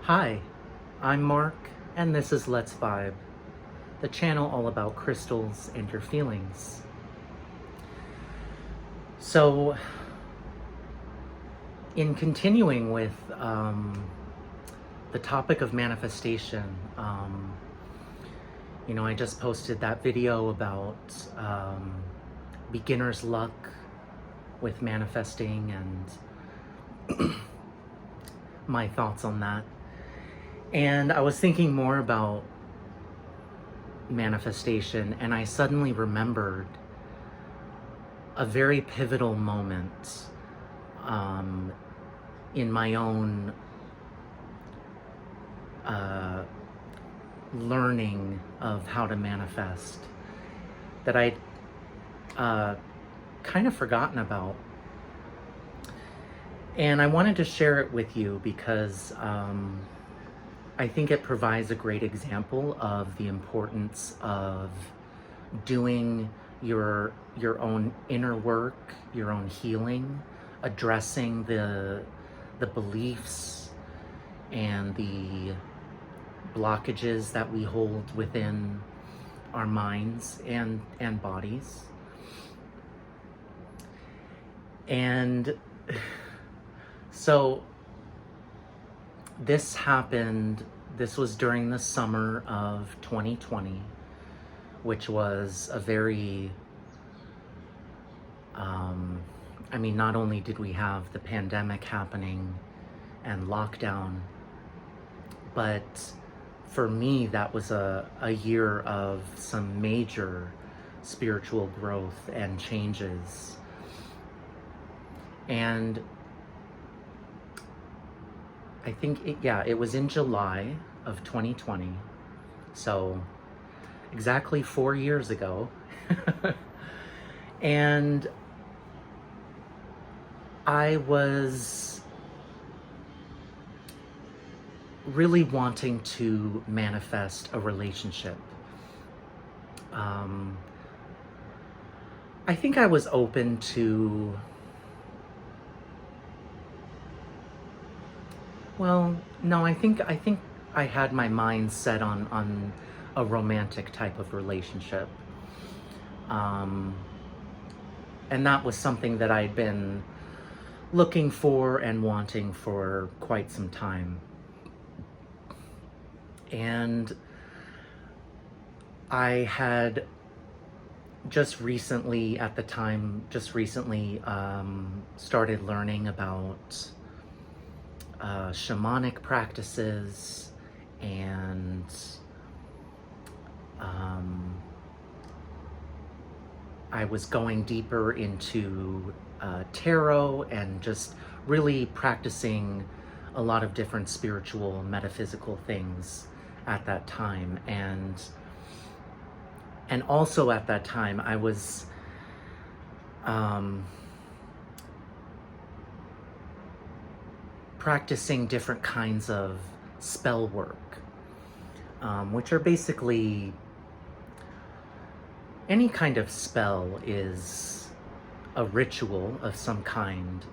Hi, I'm Mark, and this is Let's Vibe, the channel all about crystals and your feelings. So, in continuing with the topic of manifestation, I just posted that video about beginner's luck with manifesting and my thoughts on that. And I was thinking more about manifestation, and I suddenly remembered a very pivotal moment in my own learning of how to manifest that I'd kind of forgotten about. And I wanted to share it with you because I think it provides a great example of the importance of doing your own inner work, your own healing, addressing the beliefs and the blockages that we hold within our minds and bodies. And so this was during the summer of 2020, which was a very, not only did we have the pandemic happening and lockdown, but for me, that was a year of some major spiritual growth and changes. And I think it was in July of 2020, so exactly 4 years ago. And I was really wanting to manifest a relationship. I think I was open to, well, no, I think I had my mind set on a romantic type of relationship. And that was something that I'd been looking for and wanting for quite some time. And I had just recently started learning about shamanic practices and I was going deeper into tarot and just really practicing a lot of different spiritual, metaphysical things at that time. And also at that time, I was practicing different kinds of spell work, which are basically, any kind of spell is a ritual of some kind,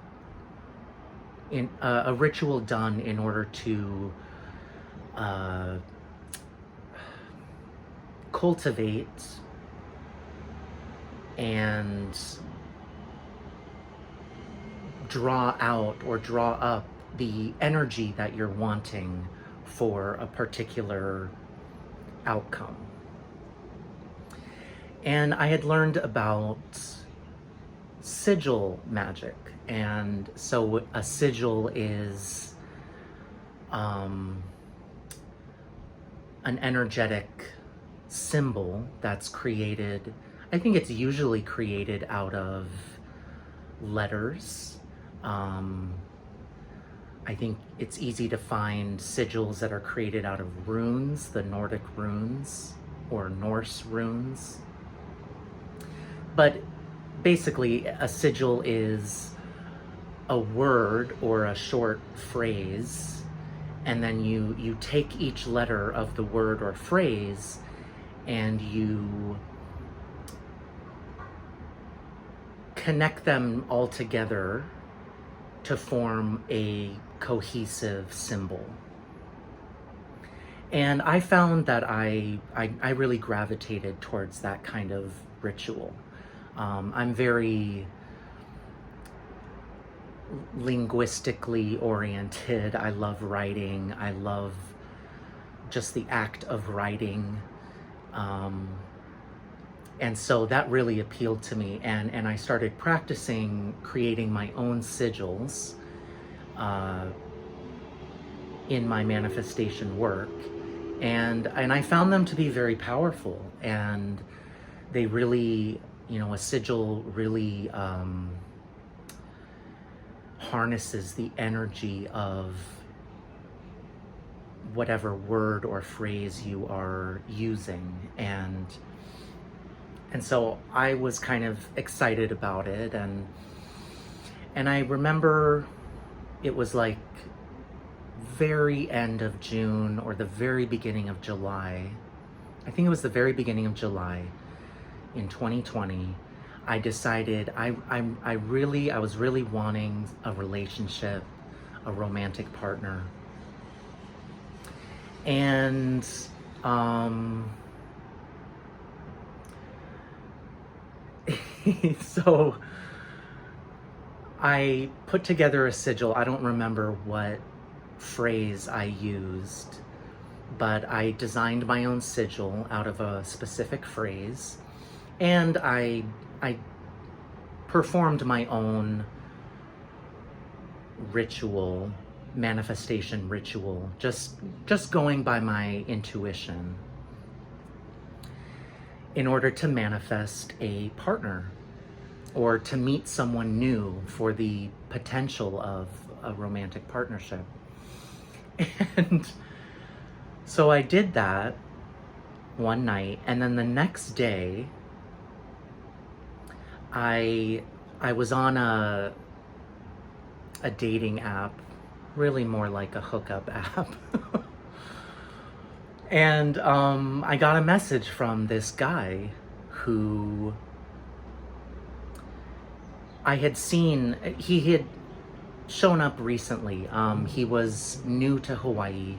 a ritual done in order to cultivate and draw out or draw up the energy that you're wanting for a particular outcome. And I had learned about sigil magic. And so a sigil is an energetic symbol that's created. I think it's usually created out of letters. I think it's easy to find sigils that are created out of runes, the Nordic runes or Norse runes. But basically, a sigil is a word or a short phrase, and then you take each letter of the word or phrase and you connect them all together to form a cohesive symbol. And I found that I really gravitated towards that kind of ritual. I'm very linguistically oriented. I love writing. I love just the act of writing. Um, and so that really appealed to me. And I started practicing creating my own sigils uh, in my manifestation work. And I found them to be very powerful. And they really, a sigil really harnesses the energy of whatever word or phrase you are using. And so I was kind of excited about it, and I remember it was like very end of June or the very beginning of July. I think it was the very beginning of July in 2020. I decided I was really wanting a relationship, a romantic partner. And so I put together a sigil. I don't remember what phrase I used, but I designed my own sigil out of a specific phrase, and I performed my own ritual, manifestation ritual, just going by my intuition in order to manifest a partner or to meet someone new for the potential of a romantic partnership. And so I did that one night, and then the next day I was on a dating app, really more like a hookup app. And I got a message from this guy who I had seen. He had shown up recently. He was new to Hawaii.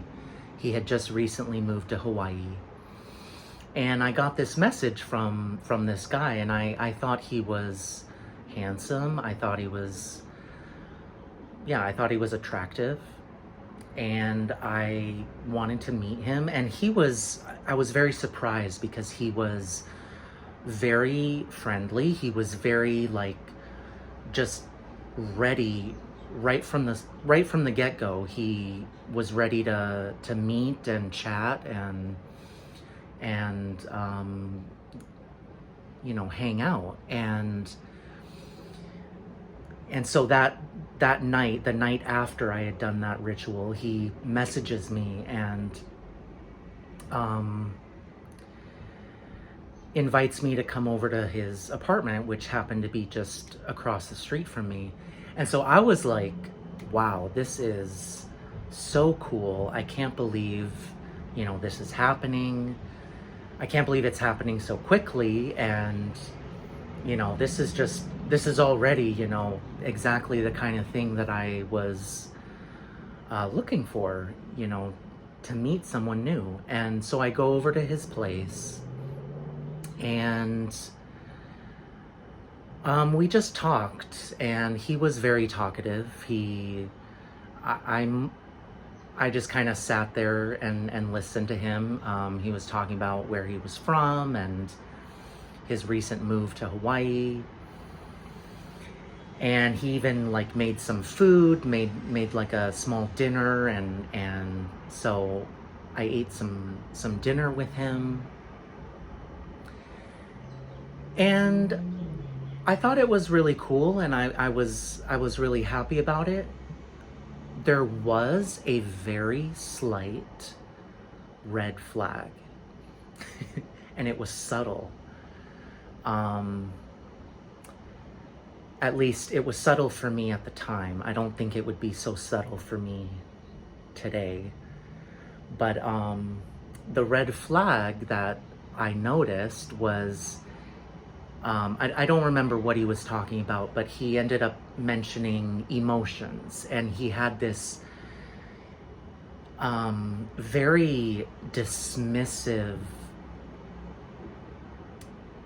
He had just recently moved to Hawaii. And I got this message from this guy, and I thought he was handsome. I thought he was attractive. And I wanted to meet him. And I was very surprised because he was very friendly. He was very just ready right from the get-go. He was ready to meet and chat and hang out. And so that night, the night after I had done that ritual, he messages me and invites me to come over to his apartment, which happened to be just across the street from me. And so I was like, wow, this is so cool. I can't believe, this is happening. I can't believe it's happening so quickly. And, this is already, exactly the kind of thing that I was looking for, to meet someone new. And so I go over to his place, and we just talked, and he was very talkative. I just kind of sat there and listened to him. He was talking about where he was from and his recent move to Hawaii. And he even made some food, made like a small dinner, and so I ate some dinner with him. And I thought it was really cool, and I was really happy about it. There was a very slight red flag, and it was subtle. At least it was subtle for me at the time. I don't think it would be so subtle for me today. But the red flag that I noticed was, I don't remember what he was talking about, but he ended up mentioning emotions, and he had this very dismissive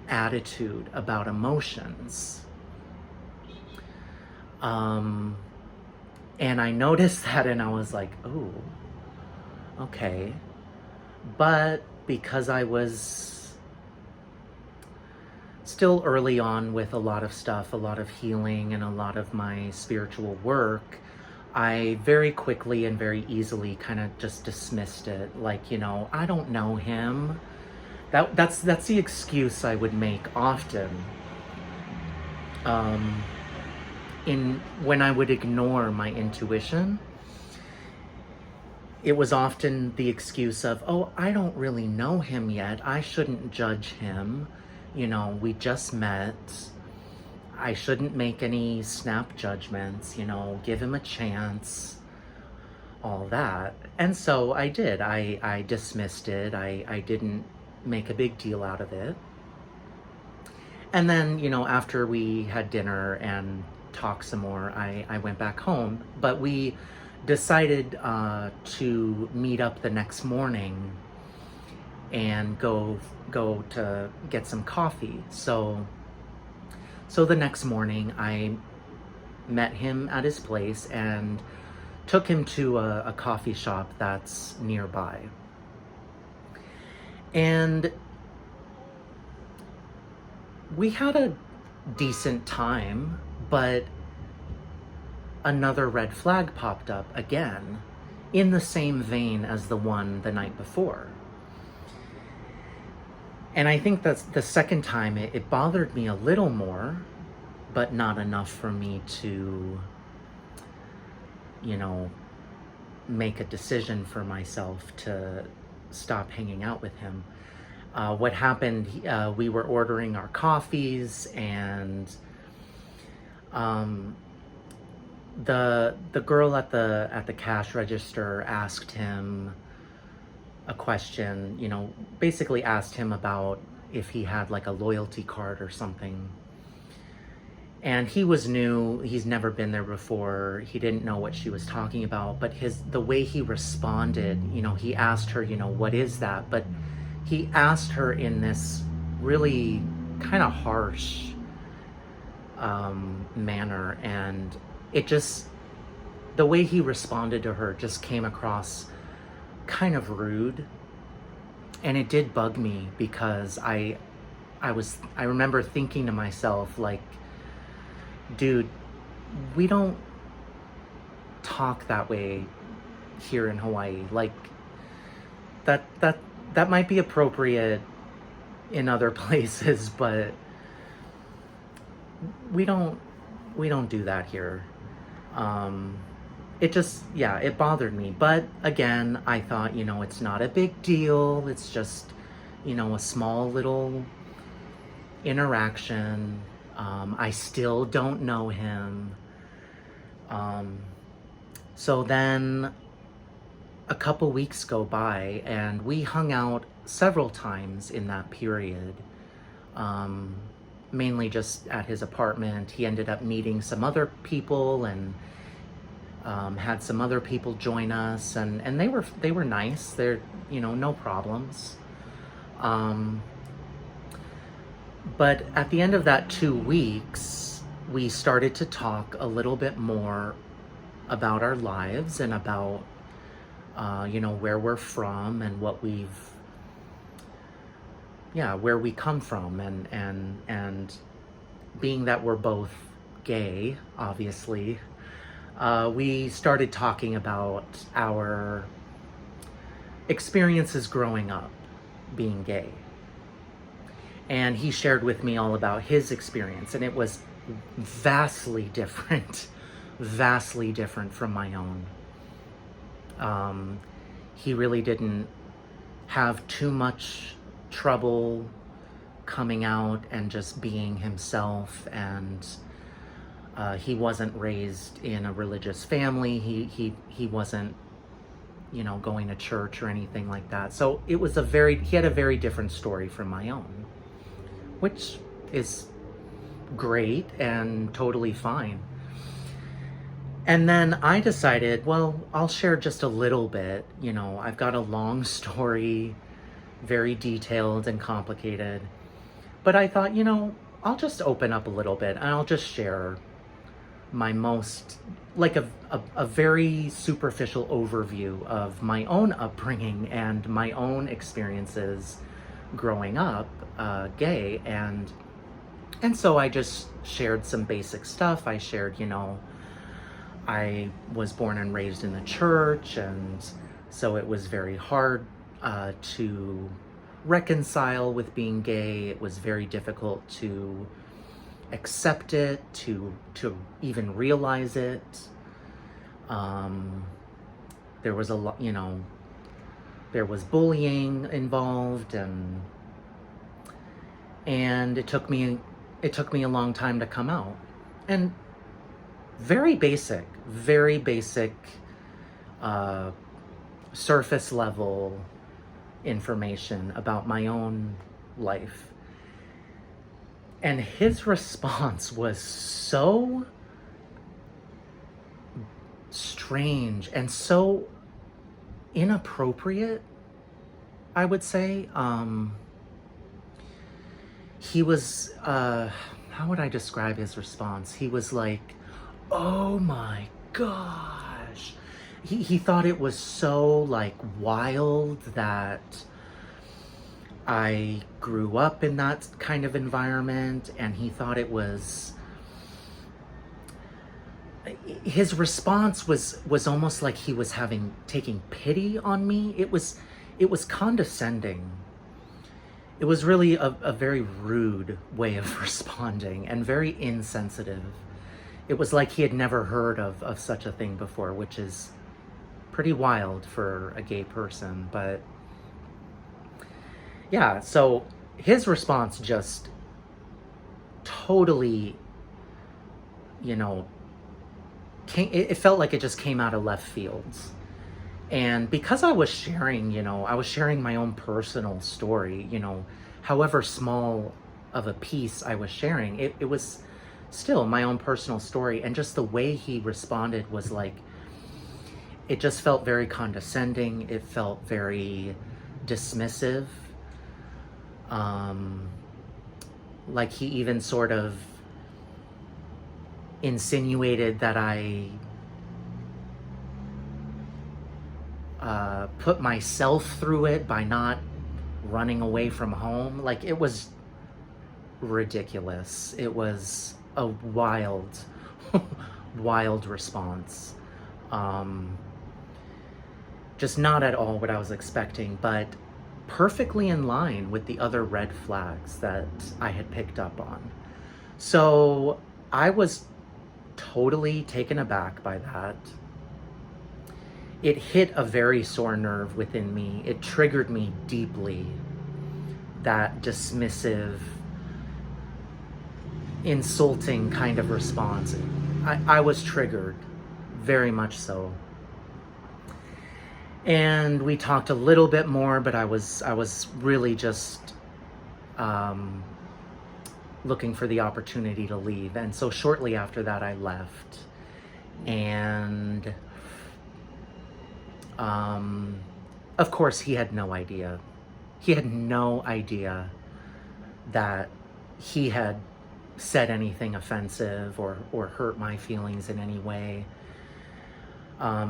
attitude about emotions. Um, and I noticed that and I was like, oh, okay. But because I was still early on with a lot of stuff, a lot of healing and a lot of my spiritual work, I very quickly and very easily kind of just dismissed it. Like, I don't know him. That's the excuse I would make often. In when I would ignore my intuition, it was often the excuse of, oh, I don't really know him yet. I shouldn't judge him. We just met. I shouldn't make any snap judgments, give him a chance, all that. And so I did. I dismissed it. I didn't make a big deal out of it. And then, after we had dinner and talked some more, I went back home. But we decided to meet up the next morning and go to get some coffee. So the next morning I met him at his place and took him to a coffee shop that's nearby. And we had a decent time, but another red flag popped up again in the same vein as the one the night before. And I think that's the second time it bothered me a little more, but not enough for me to, make a decision for myself to stop hanging out with him. What happened, we were ordering our coffees, and the girl at the cash register asked him a question, basically asked him about if he had like a loyalty card or something. And he was new, he's never been there before, he didn't know what she was talking about, but the way he responded, he asked her, what is that? But he asked her in this really kind of harsh manner, and the way he responded to her just came across kind of rude. And it did bug me because I remember thinking to myself, like, dude, we don't talk that way here in Hawaii. Like, that might be appropriate in other places, but we don't do that here. It bothered me. But again, I thought, it's not a big deal. It's just, a small little interaction. I still don't know him. So then a couple weeks go by, and we hung out several times in that period. Mainly just at his apartment. He ended up meeting some other people and had some other people join us, and they were nice. They're, no problems. But at the end of that 2 weeks, we started to talk a little bit more about our lives and about, where we're from and where we come from, and being that we're both gay, obviously, we started talking about our experiences growing up being gay. And he shared with me all about his experience, and it was vastly different from my own. He really didn't have too much trouble coming out and just being himself, and he wasn't raised in a religious family. He wasn't, going to church or anything like that. So he had a very different story from my own, which is great and totally fine. And then I decided, well, I'll share just a little bit. I've got a long story, very detailed and complicated. But I thought, I'll just open up a little bit and I'll just share my most, like a very superficial overview of my own upbringing and my own experiences growing up gay. And so I just shared some basic stuff. I shared, I was born and raised in the church, and so it was very hard to reconcile with being gay. It was very difficult to accept it, to even realize it. There was a lot, there was bullying involved, and it took me a long time to come out. And very basic, surface level information about my own life. And his response was so strange and so inappropriate, I would say. He was, how would I describe his response? He was like, oh my gosh. He thought it was so like wild that I grew up in that kind of environment, and he thought it was, his response was almost like he was taking pity on me. It was condescending. It was really a very rude way of responding and very insensitive. It was like he had never heard of such a thing before, which is pretty wild for a gay person. But yeah, so his response just totally, it felt like it just came out of left fields. And because I was sharing, my own personal story, however small of a piece I was sharing, it was still my own personal story. And just the way he responded was like, it just felt very condescending. It felt very dismissive. Like he even sort of insinuated that I put myself through it by not running away from home. Like, it was ridiculous. It was a wild, wild response. Just not at all what I was expecting, but perfectly in line with the other red flags that I had picked up on. So I was totally taken aback by that. It hit a very sore nerve within me. It triggered me deeply, that dismissive, insulting kind of response. I was triggered, very much so. And we talked a little bit more, but I was really just looking for the opportunity to leave. And so shortly after that, I left. And of course, he had no idea. He had no idea that he had said anything offensive or hurt my feelings in any way.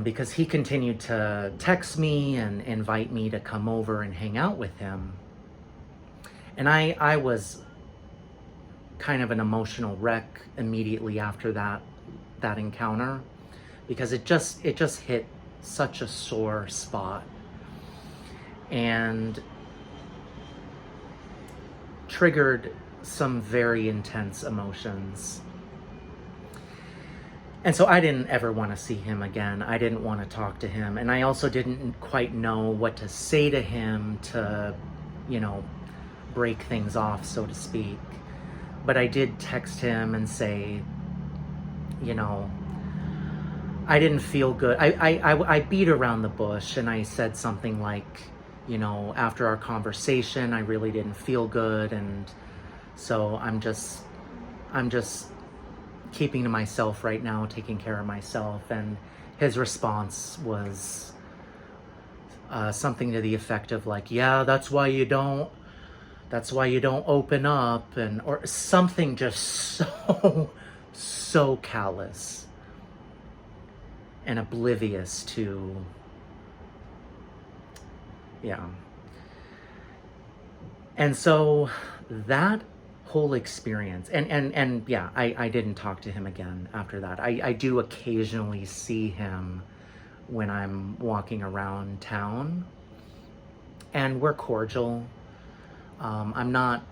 Because he continued to text me and invite me to come over and hang out with him. And I was kind of an emotional wreck immediately after that encounter, because it just hit such a sore spot and triggered some very intense emotions. And so I didn't ever want to see him again. I didn't want to talk to him. And I also didn't quite know what to say to him to, break things off, so to speak. But I did text him and say, I didn't feel good. I beat around the bush, and I said something like, after our conversation, I really didn't feel good. And so I'm just keeping to myself right now, taking care of myself. And his response was something to the effect of like, yeah, that's why you don't open up, and or something just so callous and oblivious to, yeah. And so that whole experience, and yeah, I didn't talk to him again after that. I do occasionally see him when I'm walking around town, and we're cordial. I'm not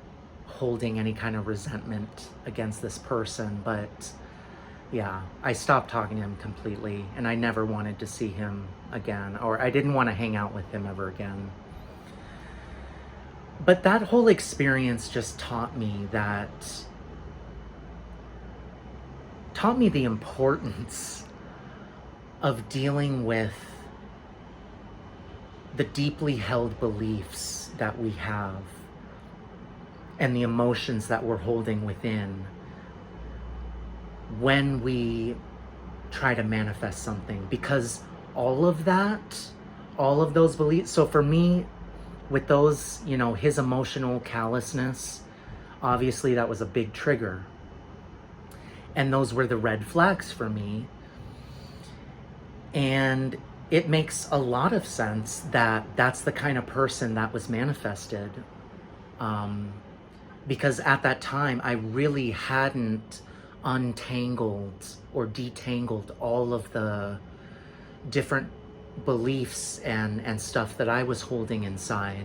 holding any kind of resentment against this person, but yeah, I stopped talking to him completely, and I never wanted to see him again, or I didn't want to hang out with him ever again. But that whole experience just taught me the importance of dealing with the deeply held beliefs that we have and the emotions that we're holding within when we try to manifest something. Because all of those beliefs, so for me, with those, his emotional callousness, obviously that was a big trigger. And those were the red flags for me. And it makes a lot of sense that that's the kind of person that was manifested. Because at that time, I really hadn't untangled or detangled all of the different beliefs and stuff that I was holding inside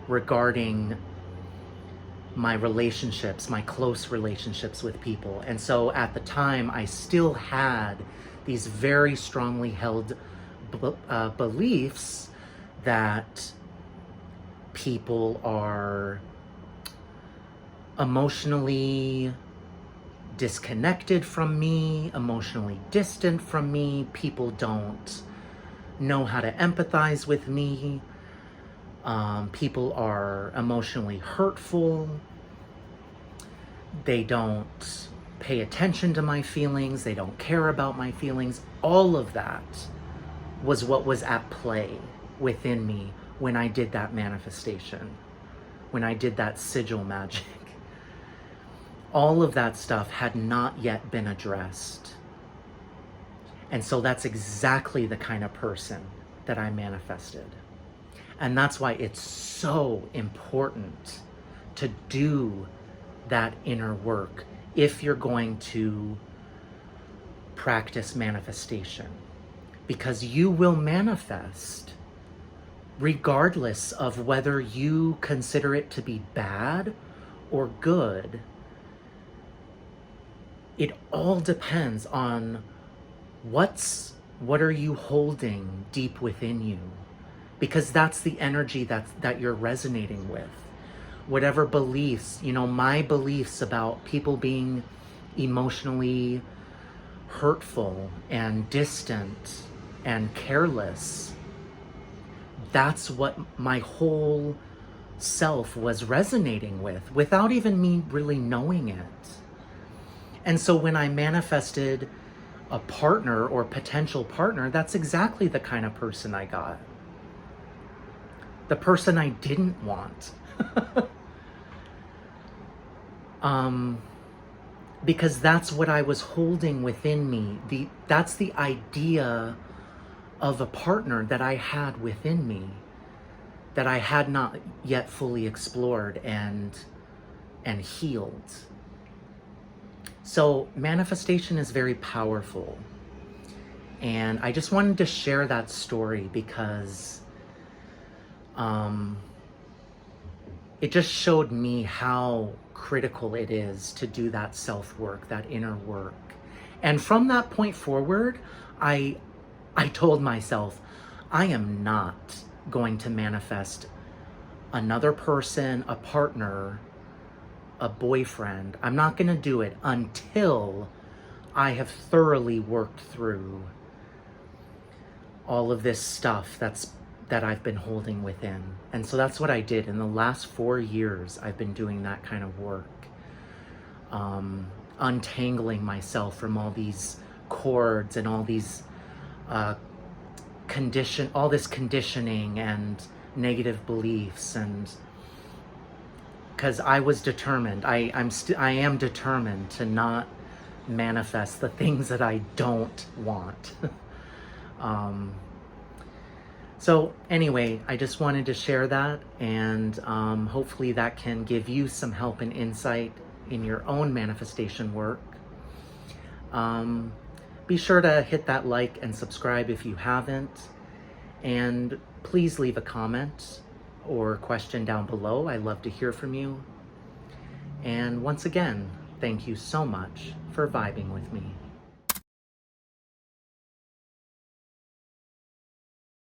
regarding my relationships, my close relationships with people. And so at the time, I still had these very strongly held beliefs that people are emotionally disconnected from me, emotionally distant from me. People don't know how to empathize with me. People are emotionally hurtful. They don't pay attention to my feelings. They don't care about my feelings. All of that was what was at play within me when I did that manifestation, when I did that sigil magic. All of that stuff had not yet been addressed. And so that's exactly the kind of person that I manifested. And that's why it's so important to do that inner work if you're going to practice manifestation. Because you will manifest regardless of whether you consider it to be bad or good. It all depends on what are you holding deep within you, because that's the energy that you're resonating with. Whatever beliefs, my beliefs about people being emotionally hurtful and distant and careless, that's what my whole self was resonating with without even me really knowing it. And so when I manifested a partner or potential partner, that's exactly the kind of person I got. The person I didn't want. Because that's what I was holding within me. That's the idea of a partner that I had within me that I had not yet fully explored and healed. So manifestation is very powerful. And I just wanted to share that story because it just showed me how critical it is to do that self-work, that inner work. And from that point forward, I told myself, I am not going to manifest another person, a partner, a boyfriend. I'm not going to do it until I have thoroughly worked through all of this stuff that I've been holding within. And so that's what I did. In the last 4 years, I've been doing that kind of work. untangling myself from all these cords and all these all this conditioning and negative beliefs. And because I was determined, I am determined to not manifest the things that I don't want. So anyway, I just wanted to share that, and hopefully that can give you some help and insight in your own manifestation work. Be sure to hit that like and subscribe if you haven't, and please leave a comment or question down below. I love to hear from you. And once again, thank you so much for vibing with me.